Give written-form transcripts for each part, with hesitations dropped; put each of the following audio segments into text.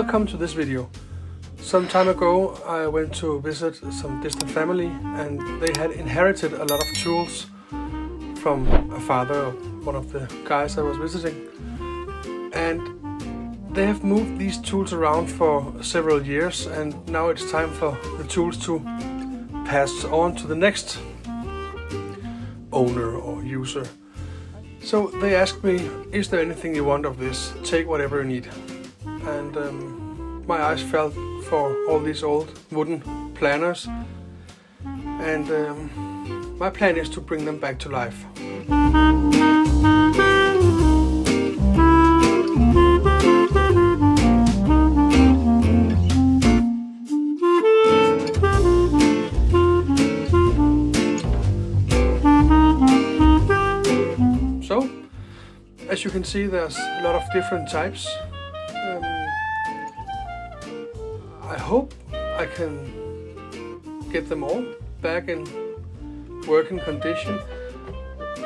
Welcome to this video. Some time ago I went to visit some distant family and they had inherited a lot of tools from a father of one of the guys I was visiting, and they have moved these tools around for several years, and now it's time for the tools to pass on to the next owner or user. So they asked me, is there anything you want of this? Take whatever you need. And my eyes fell for all these old wooden planners, and my plan is to bring them back to life. So, as you can see, there's a lot of different types. I hope I can get them all back in working condition.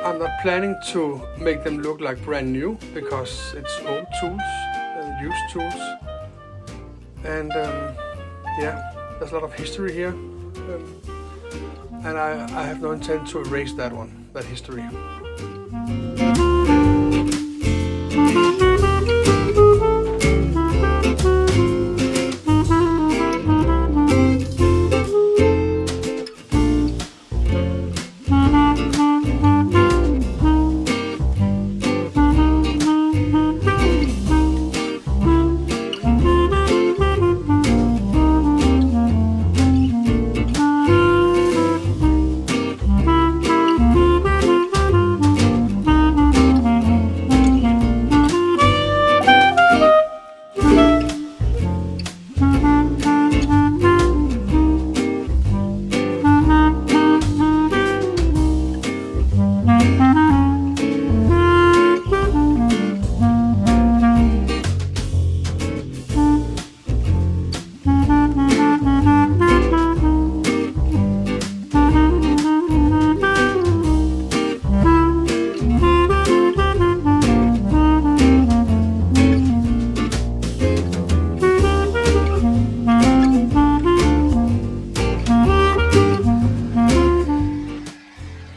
I'm not planning to make them look like brand new because it's old tools, used tools, and yeah, there's a lot of history here, and I have no intent to erase that history.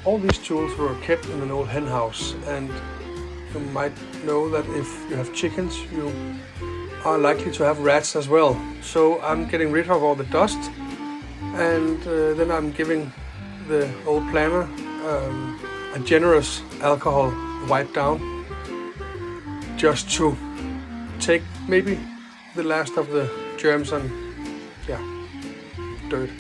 All these tools were kept in an old hen house, and you might know that if you have chickens, you are likely to have rats as well. So I'm getting rid of all the dust, and then I'm giving the old planner a generous alcohol wipe down, just to take maybe the last of the germs and dirt.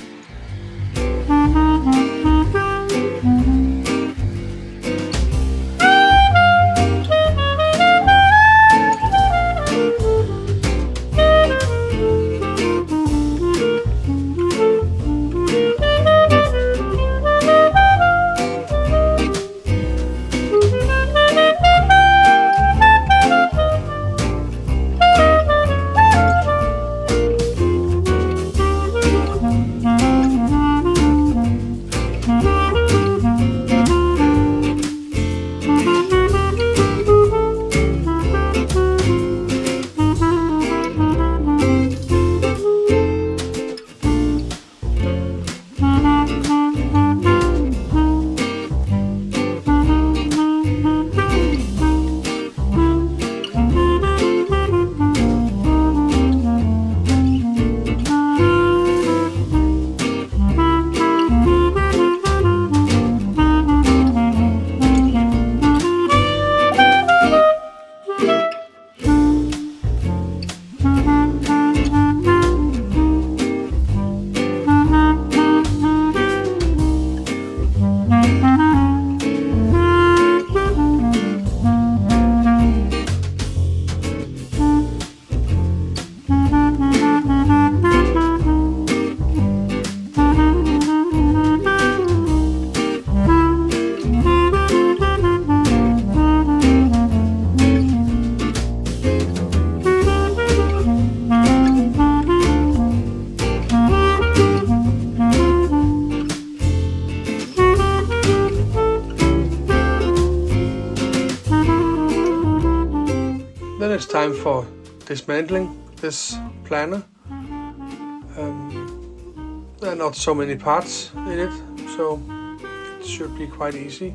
Then it's time for dismantling this planner. There are not so many parts in it, so it should be quite easy.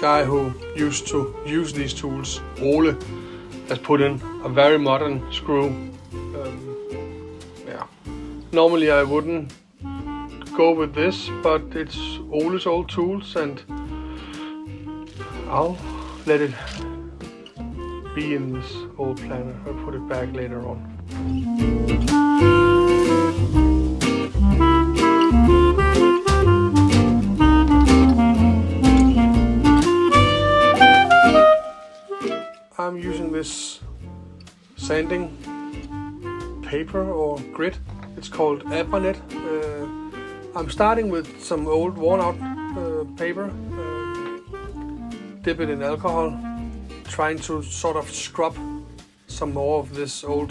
Guy who used to use these tools, Ole, has put in a very modern screw. Normally I wouldn't go with this, but it's Ole's old tools and I'll let it be in this old planner. I'll put it back later on. I'm using this sanding paper or grit. It's called Abranet. I'm starting with some old worn out paper, dip it in alcohol, trying to sort of scrub some more of this old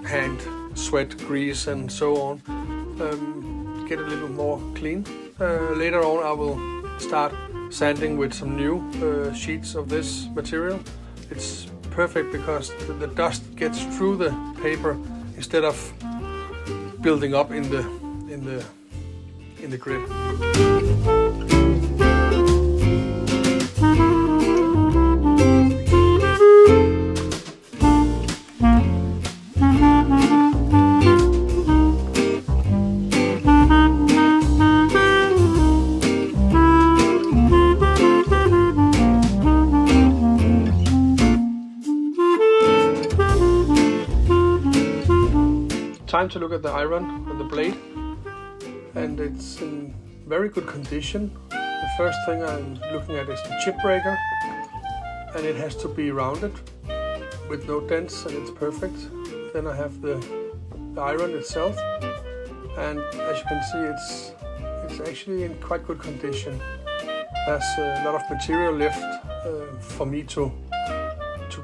hand sweat, grease and so on, get a little more clean. Later on I will start sanding with some new sheets of this material. It's perfect because the dust gets through the paper instead of building up in the grit. Time to look at the iron and the blade, and it's in very good condition. The first thing I'm looking at is the chip breaker, and it has to be rounded with no dents, and it's perfect. Then I have the iron itself, and as you can see, it's actually in quite good condition. There's a lot of material left for me to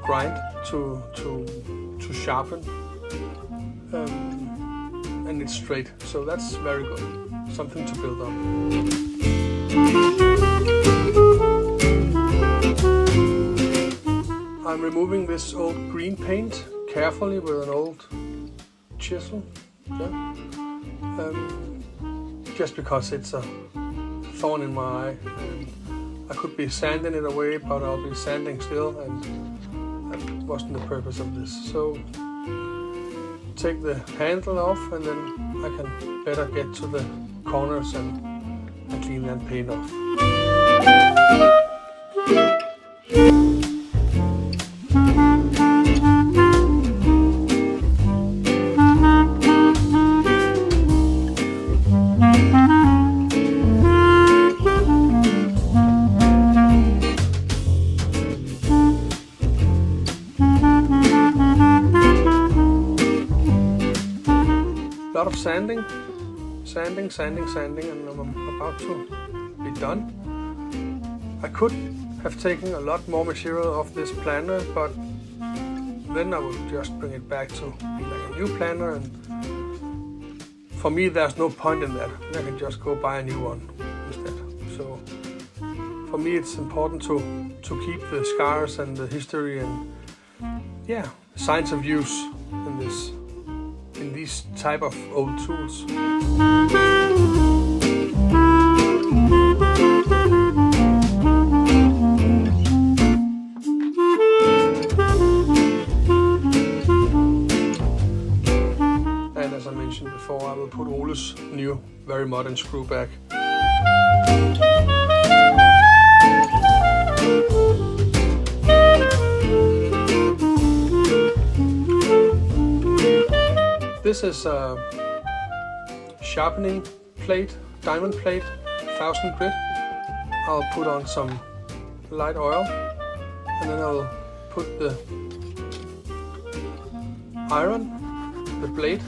grind, to sharpen. And it's straight, so that's very good. Something to build on. I'm removing this old green paint carefully with an old chisel. Yeah. Just because it's a thorn in my eye. I could be sanding it away, but I'll be sanding still, and that wasn't the purpose of this. So take the handle off, and then I can better get to the corners and clean that paint off. Lot of sanding, and I'm about to be done. I could have taken a lot more material off this planner, but then I would just bring it back to be like a new planner, and for me there's no point in that. I can just go buy a new one instead. So for me it's important to keep the scars and the history and signs of use in these type of old tools. And as I mentioned before, I will put Ole's new, very modern screw back. This is a sharpening plate, diamond plate, 1000 grit. I'll put on some light oil, and then I'll put the iron, the blade,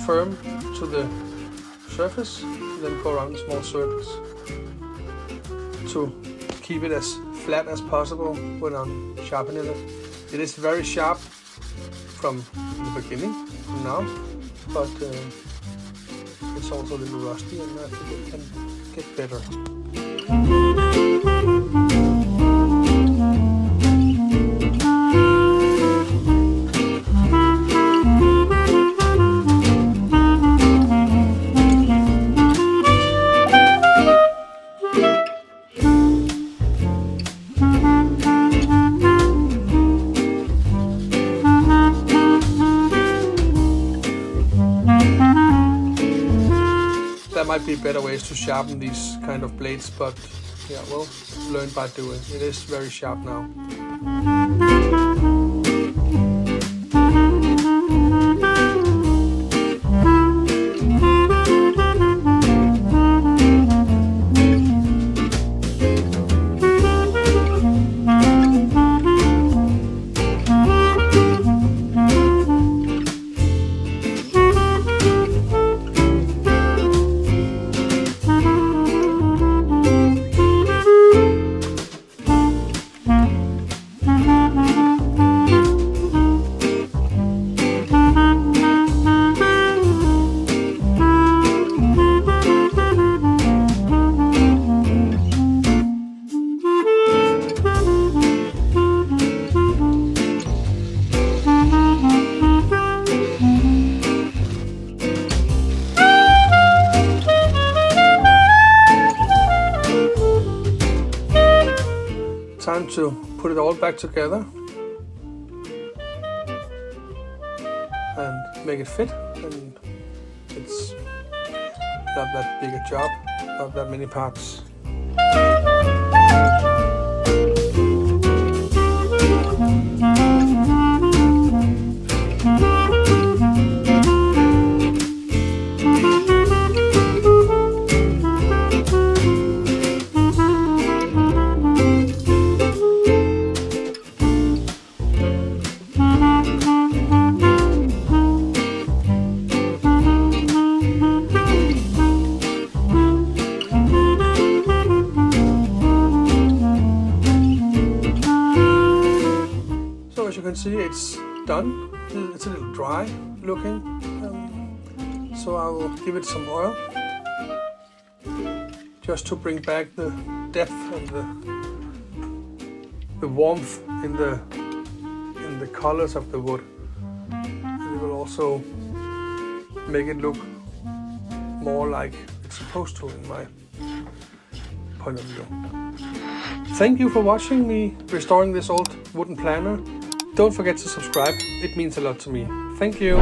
firm to the surface, and then go around in small circles to keep it as flat as possible when I'm sharpening it. It is very sharp from the beginning, from now, but it's also a little rusty, and I think it can get better. There might be better ways to sharpen these kind of blades, but yeah, we'll learn by doing. It is very sharp now. Time to put it all back together and make it fit, and it's not that big a job, not that many parts. As you can see, it's done. It's a little dry looking, so I will give it some oil just to bring back the depth and the warmth in the colors of the wood. And it will also make it look more like it's supposed to, in my point of view. Thank you for watching me restoring this old wooden planner. Don't forget to subscribe, it means a lot to me. Thank you.